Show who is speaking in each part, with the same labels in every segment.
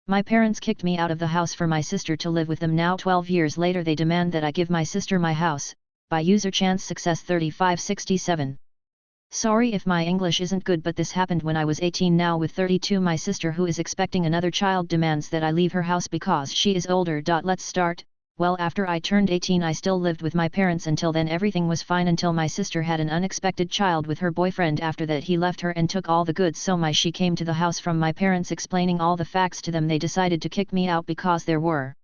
Speaker 1: My parents kicked me out of the house for my sister to live with them. Now 12 years later they demand that I give my sister my house, by user chance success 3567. Sorry if my English isn't good, but this happened when I was 18. Now with 32 my sister who is expecting another child demands that I leave her house because she is older. Let's start. Well, after I turned 18 I still lived with my parents. Until then everything was fine until my sister had an unexpected child with her boyfriend. After that he left her and took all the goods, so she came to the house from my parents explaining all the facts to them. They decided to kick me out because there were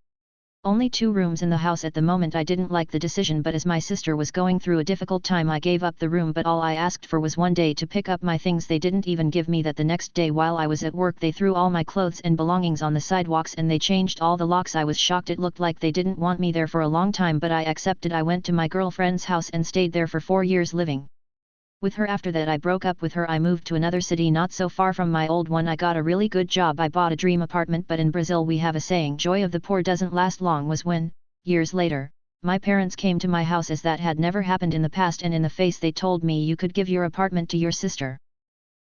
Speaker 1: only 2 rooms in the house at the moment. I didn't like the decision, but as my sister was going through a difficult time I gave up the room, but all I asked for was one day to pick up my things. They didn't even give me that. The next day while I was at work they threw all my clothes and belongings on the sidewalks and they changed all the locks. I was shocked. It looked like they didn't want me there for a long time, but I accepted. I went to my girlfriend's house and stayed there for 4 years living with her. After that I broke up with her. I moved to another city not so far from my old one. I got a really good job. I bought a dream apartment. But in Brazil we have a saying, joy of the poor doesn't last long. Was when, years later, my parents came to my house as that had never happened in the past, and in the face they told me, you could give your apartment to your sister.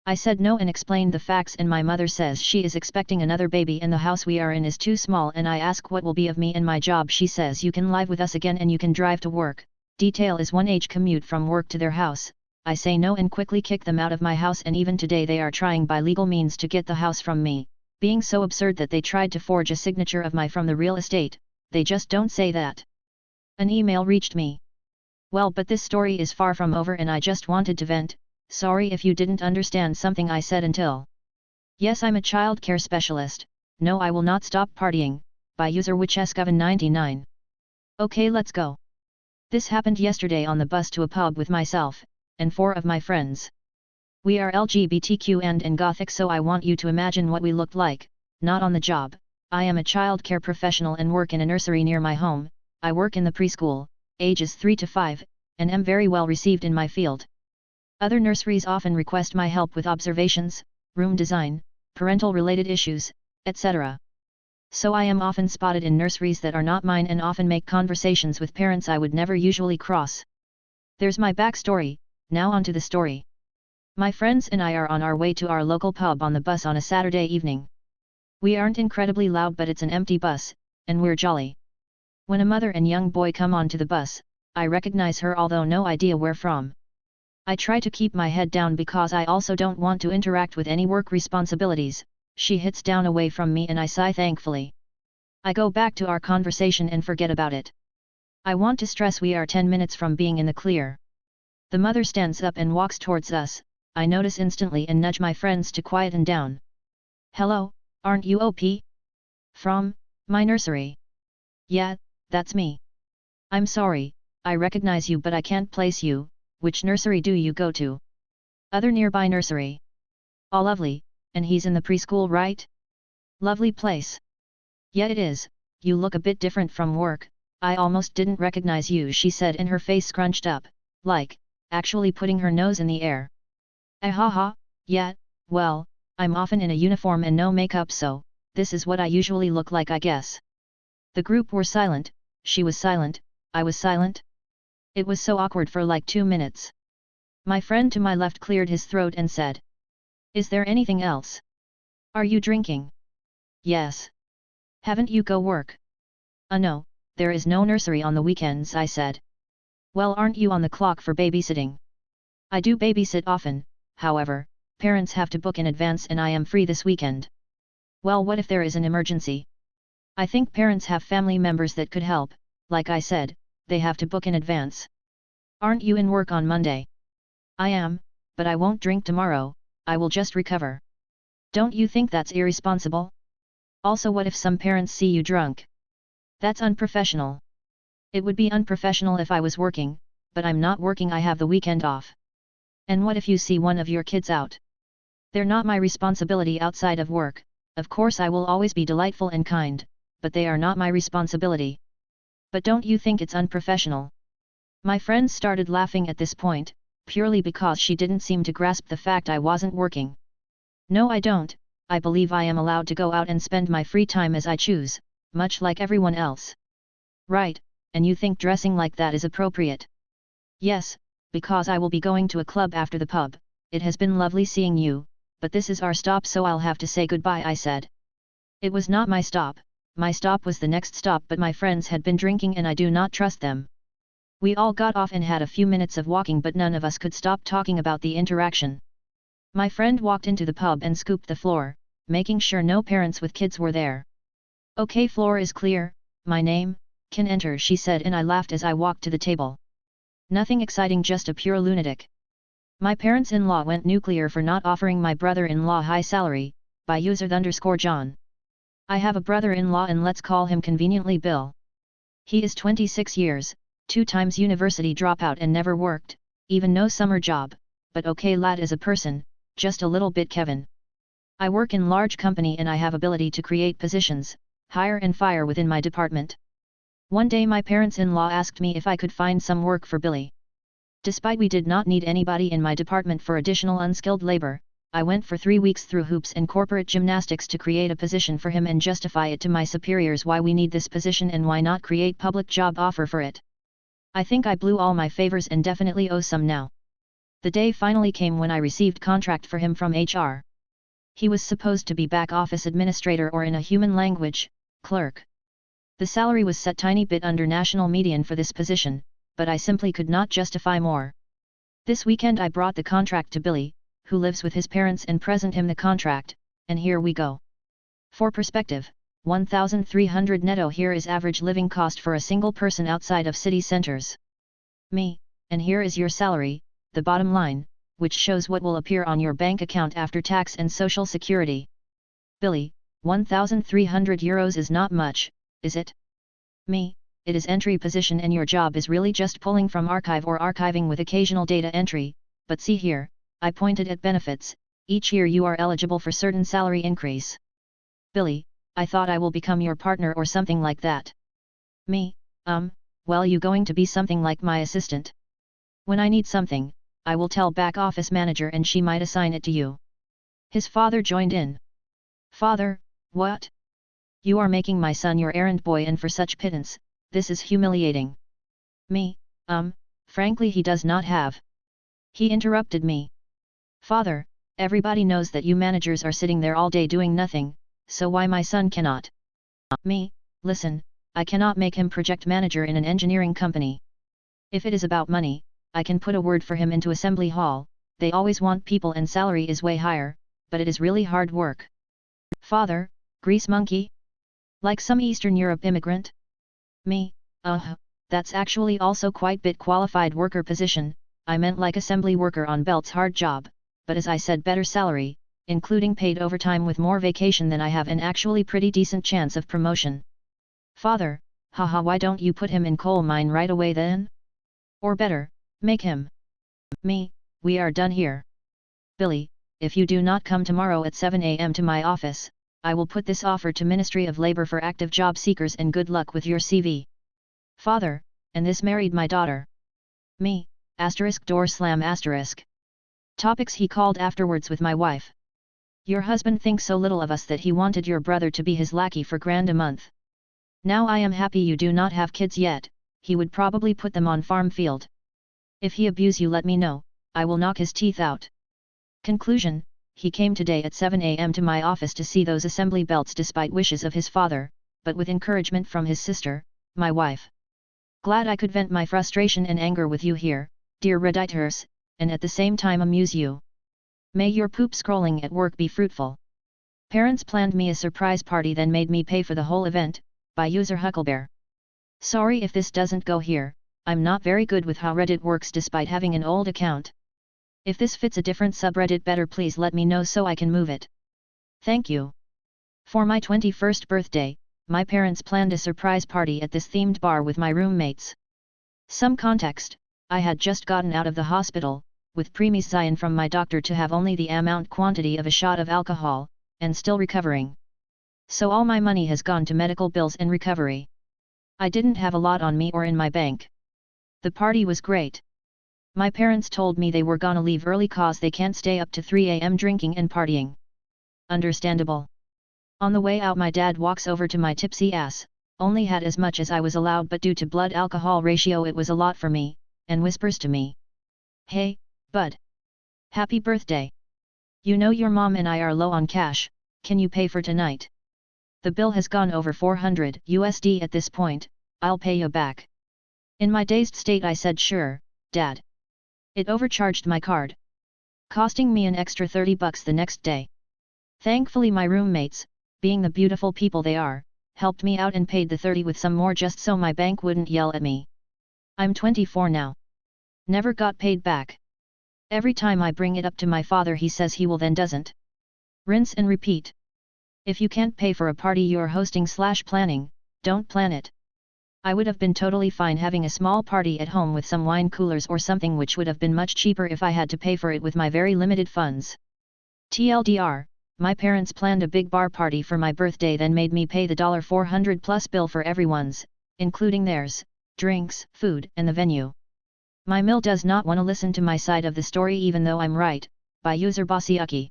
Speaker 1: I said no and explained the facts, and my mother says she is expecting another baby and the house we are in is too small, and I ask what will be of me and my job. She says you can live with us again and you can drive to work. Detail is 1 commute from work to their house. I say no and quickly kick them out of my house, and even today they are trying by legal means to get the house from me, being so absurd that they tried to forge a signature of my from the real estate. They just don't say that. An email reached me. Well, but this story is far from over and I just wanted to vent. Sorry if you didn't understand something I said until. Yes, I'm a child care specialist. No, I will not stop partying. By user witchescoven99. Okay, let's go. This happened yesterday on the bus to a pub with myself and 4 of my friends. We are LGBTQ and gothic, so I want you to imagine what we looked like, not on the job. I am a child care professional and work in a nursery near my home. I work in the preschool, ages 3 to 5, and am very well received in my field. Other nurseries often request my help with observations, room design, parental related issues, etc. So I am often spotted in nurseries that are not mine and often make conversations with parents I would never usually cross. There's my backstory. Now on to the story. My friends and I are on our way to our local pub on the bus on a Saturday evening. We aren't incredibly loud, but it's an empty bus, and we're jolly. When a mother and young boy come onto the bus, I recognize her, although no idea where from. I try to keep my head down because I also don't want to interact with any work responsibilities. She hits down away from me and I sigh thankfully. I go back to our conversation and forget about it. I want to stress we are 10 minutes from being in the clear. The mother stands up and walks towards us. I notice instantly and nudge my friends to quieten down. Hello, aren't you OP? From my nursery? Yeah, that's me. I'm sorry, I recognize you but I can't place you. Which nursery do you go to? Other nearby nursery. Oh lovely, and he's in the preschool, right? Lovely place. Yeah, it is. You look a bit different from work. I almost didn't recognize you, she said, and her face scrunched up, like, actually putting her nose in the air. Ha, yeah, well, I'm often in a uniform and no makeup, so this is what I usually look like, I guess. The group were silent, she was silent, I was silent. It was so awkward for like 2 minutes. My friend to my left cleared his throat and said, is there anything else? Are you drinking? Yes. Haven't you go work? No, there is no nursery on the weekends, I said. Well, aren't you on the clock for babysitting? I do babysit often, however, parents have to book in advance and I am free this weekend. Well, what if there is an emergency? I think parents have family members that could help. Like I said, they have to book in advance. Aren't you in work on Monday? I am, but I won't drink tomorrow, I will just recover. Don't you think that's irresponsible? Also, what if some parents see you drunk? That's unprofessional. It would be unprofessional if I was working, but I'm not working, I have the weekend off. And what if you see one of your kids out? They're not my responsibility outside of work. Of course I will always be delightful and kind, but they are not my responsibility. But don't you think it's unprofessional? My friends started laughing at this point, purely because she didn't seem to grasp the fact I wasn't working. No, I don't. I believe I am allowed to go out and spend my free time as I choose, much like everyone else. Right, and you think dressing like that is appropriate? Yes, because I will be going to a club after the pub. It has been lovely seeing you, but this is our stop, so I'll have to say goodbye, I said. It was not my stop was the next stop, but my friends had been drinking and I do not trust them. We all got off and had a few minutes of walking, but none of us could stop talking about the interaction. My friend walked into the pub and scooped the floor, making sure no parents with kids were there. "Okay, floor is clear, my name, can enter," she said, and I laughed as I walked to the table. Nothing exciting, just a pure lunatic. My parents-in-law went nuclear for not offering my brother-in-law high salary, by user_John. I have a brother-in-law and let's call him conveniently Bill. He is 26 years, 2 times university dropout and never worked, even no summer job, but okay lad as a person, just a little bit Kevin. I work in large company and I have ability to create positions, hire and fire within my department. One day my parents-in-law asked me if I could find some work for Billy. Despite we did not need anybody in my department for additional unskilled labor, I went for 3 weeks through hoops and corporate gymnastics to create a position for him and justify it to my superiors why we need this position and why not create public job offer for it. I think I blew all my favors and definitely owe some now. The day finally came when I received contract for him from HR. He was supposed to be back office administrator or in a human language, clerk. The salary was set tiny bit under national median for this position, but I simply could not justify more. This weekend I brought the contract to Billy, who lives with his parents, and present him the contract, and here we go. For perspective, 1,300 netto here is average living cost for a single person outside of city centers. Me, and here is your salary, the bottom line, which shows what will appear on your bank account after tax and social security. Billy, 1,300 euros is not much, is it? Me, it is entry position and your job is really just pulling from archive or archiving with occasional data entry, but see here, I pointed at benefits, each year you are eligible for certain salary increase. Billy, I thought I will become your partner or something like that. Me, well you going to be something like my assistant. When I need something, I will tell back office manager and she might assign it to you. His father joined in. Father, what? You are making my son your errand boy and for such pittance, this is humiliating. Me, frankly he does not have. He interrupted me. Father, everybody knows that you managers are sitting there all day doing nothing, so why my son cannot? Me, listen, I cannot make him project manager in an engineering company. If it is about money, I can put a word for him into assembly hall, they always want people and salary is way higher, but it is really hard work. Father, grease monkey? Like some Eastern Europe immigrant? Me, that's actually also quite bit qualified worker position, I meant like assembly worker on belts hard job, but as I said better salary, including paid overtime with more vacation than I have and actually pretty decent chance of promotion. Father, haha, why don't you put him in coal mine right away then? Or better, make him. Me, we are done here. Billy, if you do not come tomorrow at 7 a.m. to my office, I will put this offer to Ministry of Labor for active job seekers and good luck with your CV. Father, and this married my daughter. Me, door slam asterisk. Topics he called afterwards with my wife. Your husband thinks so little of us that he wanted your brother to be his lackey for grand a month. Now I am happy you do not have kids yet, he would probably put them on farm field. If he abuse you let me know, I will knock his teeth out. Conclusion, he came today at 7 a.m. to my office to see those assembly belts despite wishes of his father, but with encouragement from his sister, my wife. Glad I could vent my frustration and anger with you here, dear Redditors, and at the same time amuse you. May your poop scrolling at work be fruitful. Parents planned me a surprise party then made me pay for the whole event, by user Hucklebear. Sorry if this doesn't go here, I'm not very good with how Reddit works despite having an old account. If this fits a different subreddit better please let me know so I can move it. Thank you. For my 21st birthday, my parents planned a surprise party at this themed bar with my roommates. Some context, I had just gotten out of the hospital, with premedicine from my doctor to have only the amount quantity of a shot of alcohol, and still recovering. So all my money has gone to medical bills and recovery. I didn't have a lot on me or in my bank. The party was great. My parents told me they were gonna leave early cause they can't stay up to 3 a.m. drinking and partying. Understandable. On the way out my dad walks over to my tipsy ass, only had as much as I was allowed but due to blood alcohol ratio it was a lot for me, and whispers to me. Hey, bud. Happy birthday. You know your mom and I are low on cash, can you pay for tonight? The bill has gone over $400 at this point, I'll pay you back. In my dazed state I said sure, Dad. It overcharged my card, costing me an extra $30 the next day. Thankfully my roommates, being the beautiful people they are, helped me out and paid the 30 with some more just so my bank wouldn't yell at me. I'm 24 now. Never got paid back. Every time I bring it up to my father he says he will then doesn't. Rinse and repeat. If you can't pay for a party you're hosting/planning, don't plan it. I would have been totally fine having a small party at home with some wine coolers or something, which would have been much cheaper if I had to pay for it with my very limited funds. TLDR, my parents planned a big bar party for my birthday, then made me pay the $400 plus bill for everyone's, including theirs, drinks, food, and the venue. My mill does not want to listen to my side of the story even though I'm right, by user Bossy.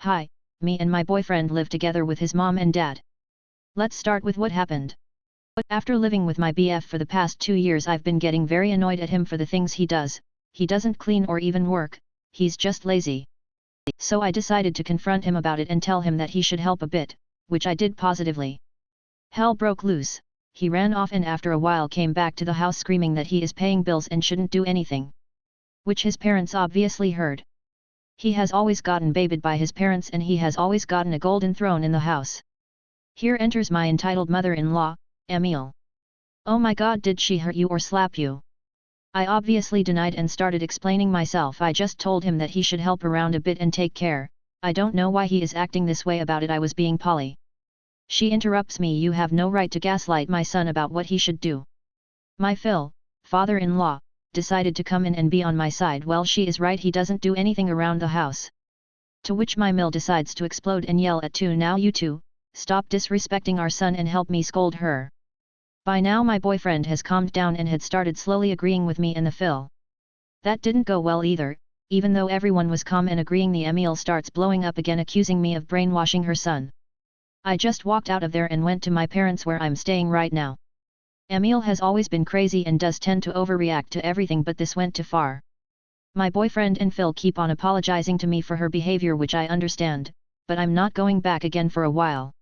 Speaker 1: Hi, me and my boyfriend live together with his mom and dad. Let's start with what happened. After living with my BF for the past 2 years I've been getting very annoyed at him for the things he does. He doesn't clean or even work, he's just lazy. So I decided to confront him about it and tell him that he should help a bit, which I did positively. Hell broke loose, he ran off and after a while came back to the house screaming that he is paying bills and shouldn't do anything. Which his parents obviously heard. He has always gotten babied by his parents and he has always gotten a golden throne in the house. Here enters my entitled mother-in-law, Emile. Oh my god, did she hurt you or slap you? I obviously denied and started explaining myself. I just told him that he should help around a bit and take care. I don't know why he is acting this way about it. I was being Polly. She interrupts me. You have no right to gaslight my son about what he should do. My father-in-law, decided to come in and be on my side. Well, she is right, he doesn't do anything around the house. To which my mill decides to explode and yell at two. Now you two, stop disrespecting our son and help me scold her. By now my boyfriend has calmed down and had started slowly agreeing with me and the Phil. That didn't go well either, even though everyone was calm and agreeing. The Emile starts blowing up again, accusing me of brainwashing her son. I just walked out of there and went to my parents where I'm staying right now. Emile has always been crazy and does tend to overreact to everything, but this went too far. My boyfriend and Phil keep on apologizing to me for her behavior, which I understand, but I'm not going back again for a while.